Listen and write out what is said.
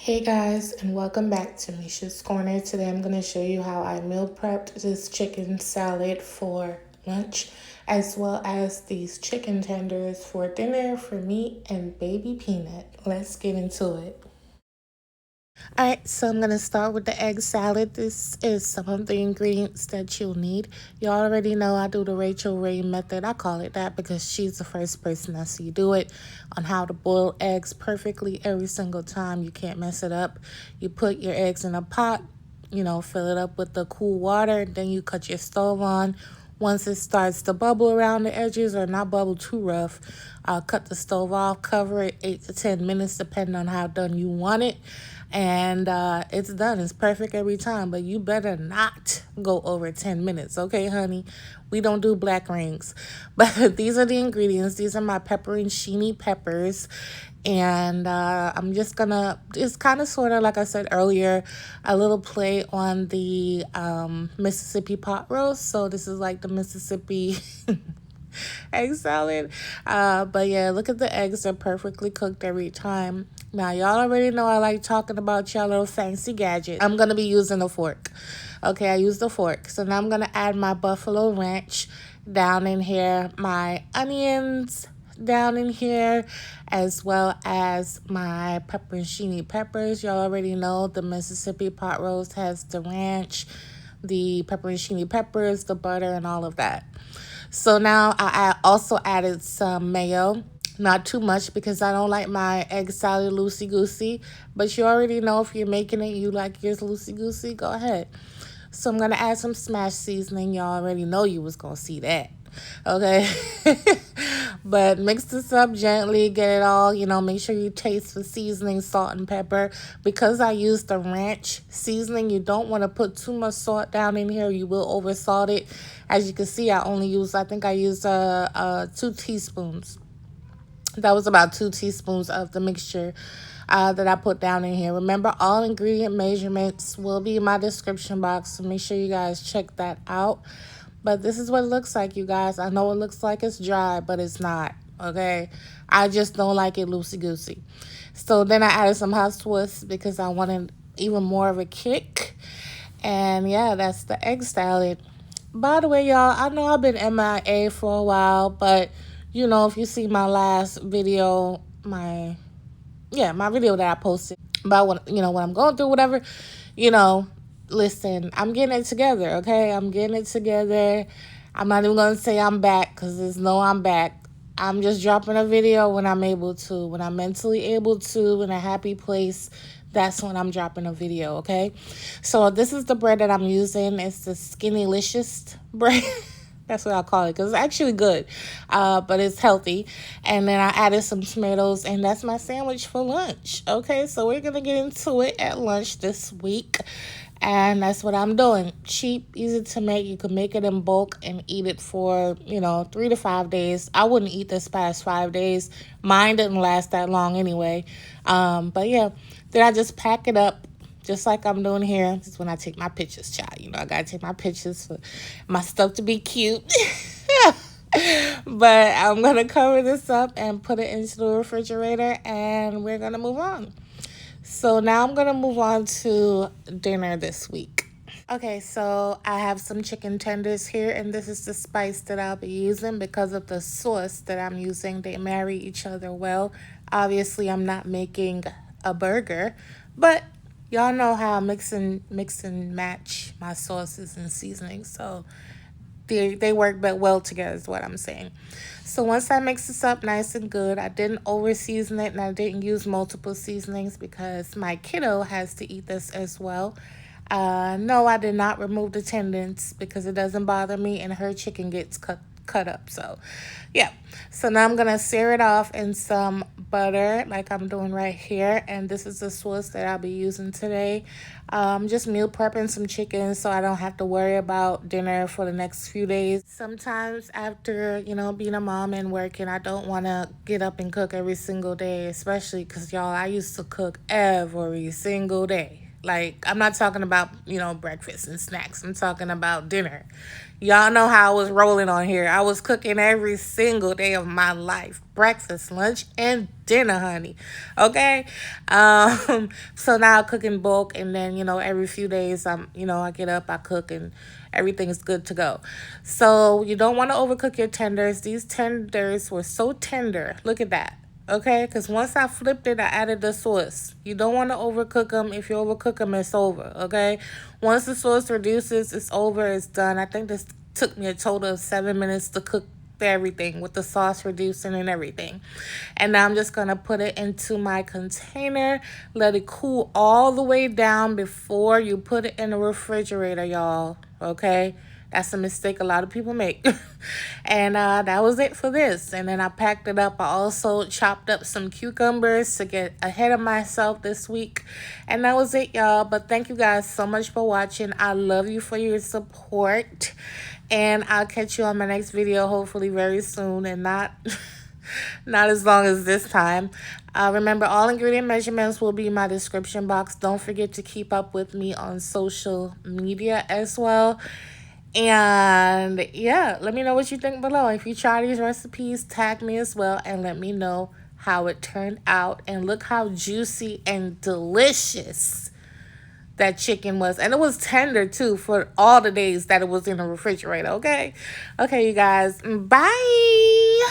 Hey guys, and welcome back to Misha's Corner. Today I'm going to show you how I meal prepped this chicken salad for lunch, as well as these chicken tenders for dinner for me and baby Peanut. Let's get into it. Alright, so I'm going to start with the egg salad. This is some of the ingredients that you'll need. You already know I do the Rachel Ray method. I call it that because she's the first person I see do it on how to boil eggs perfectly every single time. You can't mess it up. You put your eggs in a pot, fill it up with the cool water. Then you cut your stove on. Once it starts to bubble around the edges or not bubble too rough, cut the stove off, cover it 8 to 10 minutes depending on how done you want it. And it's done. It's perfect every time, but you better not go over 10 minutes, okay, honey? We don't do black rings. But these are the ingredients. These are my pepperoncini peppers. And I'm just gonna, it's kind of sort of like I said earlier, a little play on the Mississippi pot roast. So this is like the Mississippi egg salad. But yeah, look at the eggs. They're perfectly cooked every time. Now, y'all already know I like talking about y'all little fancy gadgets. I'm going to be using a fork. Okay, I used a fork. So now I'm going to add my buffalo ranch down in here, my onions down in here, as well as my pepperoncini peppers. Y'all already know the Mississippi pot roast has the ranch, the pepperoncini peppers, the butter, and all of that. So now I also added some mayo. Not too much because I don't like my egg salad loosey-goosey. But you already know if you're making it, you like yours loosey-goosey, go ahead. So I'm going to add some smash seasoning. Y'all already know you was going to see that. Okay? But mix this up gently. Get it all, make sure you taste the seasoning, salt, and pepper. Because I used the ranch seasoning, you don't want to put too much salt down in here. You will over salt it. As you can see, I think I used 2 teaspoons. That was about 2 teaspoons of the mixture that I put down in here. Remember, all ingredient measurements will be in my description box, so make sure you guys check that out. But this is what it looks like, you guys. I know it looks like it's dry, but it's not, okay? I just don't like it loosey-goosey. So then I added some hot sauce because I wanted even more of a kick. And yeah, that's the egg salad. By the way, y'all, I know I've been MIA for a while, but if you see my last video, my video that I posted about what I'm going through, whatever, listen, I'm getting it together, okay? I'm getting it together. I'm not even going to say I'm back because there's no I'm back. I'm just dropping a video when I'm able to, when I'm mentally able to, in a happy place. That's when I'm dropping a video, okay? So this is the bread that I'm using. It's the Skinnylicious bread. That's what I call it because it's actually good, but it's healthy. And then I added some tomatoes, and that's my sandwich for lunch. Okay, so we're going to get into it at lunch this week. And that's what I'm doing. Cheap, easy to make. You can make it in bulk and eat it for, 3 to 5 days. I wouldn't eat this past 5 days. Mine didn't last that long anyway. But yeah, then I just pack it up just like I'm doing here. This is when I take my pictures, child. I got to take my pictures for my stuff to be cute. But I'm going to cover this up and put it into the refrigerator, and we're going to move on. So now I'm going to move on to dinner this week. Okay, so I have some chicken tenders here, and this is the spice that I'll be using because of the sauce that I'm using. They marry each other well. Obviously, I'm not making a burger, but y'all know how I mix and match my sauces and seasonings. So they work but well together is what I'm saying. So once I mix this up nice and good, I didn't over season it and I didn't use multiple seasonings because my kiddo has to eat this as well. No, I did not remove the tendons because it doesn't bother me and her chicken gets cut up. So yeah, so now I'm gonna sear it off in some butter like I'm doing right here, and this is the sauce that I'll be using today. Just meal prepping some chicken so I don't have to worry about dinner for the next few days. Sometimes after being a mom and working, I don't want to get up and cook every single day, especially because y'all, I used to cook every single day. Like, I'm not talking about, breakfast and snacks. I'm talking about dinner. Y'all know how I was rolling on here. I was cooking every single day of my life. Breakfast, lunch, and dinner, honey. Okay? So now I cook in bulk, and then, every few days, I get up, I cook, and everything's good to go. So you don't want to overcook your tenders. These tenders were so tender. Look at that. Okay, because once I flipped it, I added the sauce. You don't want to overcook them. If you overcook them, it's over. Okay, once the sauce reduces, it's over. It's done. I think this took me a total of 7 minutes to cook everything with the sauce reducing and everything. And now I'm just going to put it into my container. Let it cool all the way down before you put it in the refrigerator, y'all. Okay. That's a mistake a lot of people make. And that was it for this. And then I packed it up. I also chopped up some cucumbers to get ahead of myself this week. And that was it, y'all. But thank you guys so much for watching. I love you for your support. And I'll catch you on my next video, hopefully very soon, and not not as long as this time. Remember, all ingredient measurements will be in my description box. Don't forget to keep up with me on social media as well. And yeah, let me know what you think below. If you try these recipes, tag me as well and let me know how it turned out. And look how juicy and delicious that chicken was. And it was tender too for all the days that it was in the refrigerator. Okay, you guys, bye.